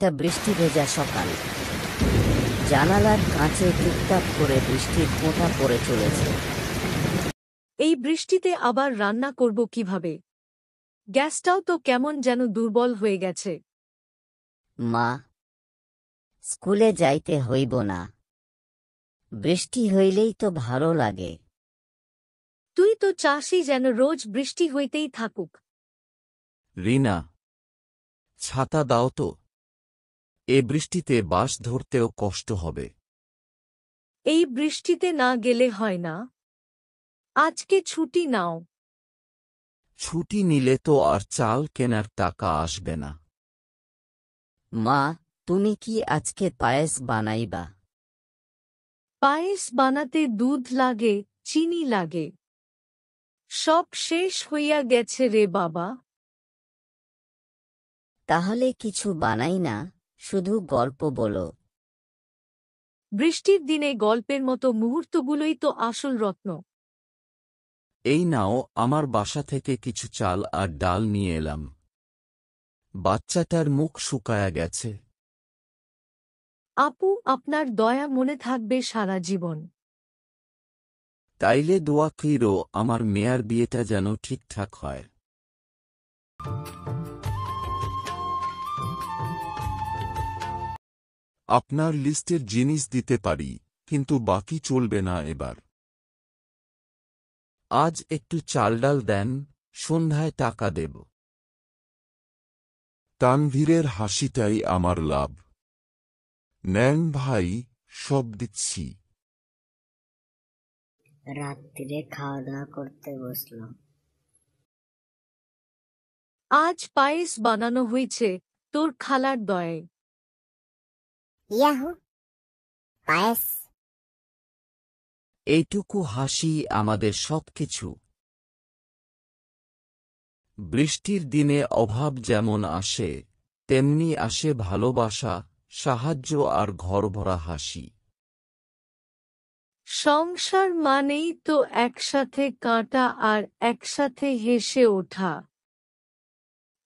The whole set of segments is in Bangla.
একটা বৃষ্টি ভেজা সকাল। জানালার কাঁচে টুকটাক করে বৃষ্টির ফোঁটা পড়ে চলেছে। এই বৃষ্টিতে আবার রান্না করব কিভাবে? গ্যাসটাও তো কেমন যেন দুর্বল হয়ে গেছে। মা, স্কুলে যাইতে হইব না, বৃষ্টি হইলেই তো ভালো লাগে। তুই তো চাসই যেন রোজ বৃষ্টি হইতেই থাকুক। রিনা, ছাতা দাও তো, এ বৃষ্টিতে বাস ধরতেও কষ্ট হবে। এই বৃষ্টিতে না গেলে হয় না। আজকে ছুটি নাও। ছুটি নিলে তো আর চাল কেনার টাকা আসবে না। মা, তুমি কি আজকে পায়েস বানাইবা? পায়েস বানাতে দুধ লাগে, চিনি লাগে। সব শেষ হইয়া গেছে রে বাবা। তাহলে কিছু বানাই না, শুধু গল্প বলো। বৃষ্টির দিনে গল্পের মতো মুহূর্তগুলোই তো আসল রত্ন। এই নাও, আমার বাসা থেকে কিছু চাল আর ডাল নিয়ে এলাম। বাচ্চাটার মুখ শুকায়া গেছে। আপু, আপনার দয়া মনে থাকবে সারা জীবন। তাইলে দোয়া কইরো আমার মেয়ার বিয়েটা যেন ঠিকঠাক হয়। আপনার লিস্টের জিনিস দিতে পারি, কিন্তু বাকি চলবে না এবার। আজ একটু চাল ডাল দেন, সন্ধ্যায় টাকা দেব। তানভীরের হাসিটাই আমার লাভ। নেন ভাই, সব দিচ্ছি। রাত্রিরে খাওয়া দাওয়া করতে বসলাম। আজ পায়েস বানানো হয়েছে তোর খালার দয়ায়। ইয়াহু, পায়েস! এইটুকু হাসি আমাদের সবকিছু। বৃষ্টির দিনে অভাব যেমন আসে, তেমনি আসে ভালোবাসা, সাহায্য আর ঘরভরা হাসি। সংসার মানেই তো একসাথে কাটা আর একসাথে হেসে ওঠা।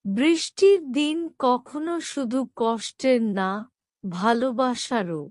বৃষ্টির দিন কখনো শুধু কষ্টের না, ভালোবাসারও।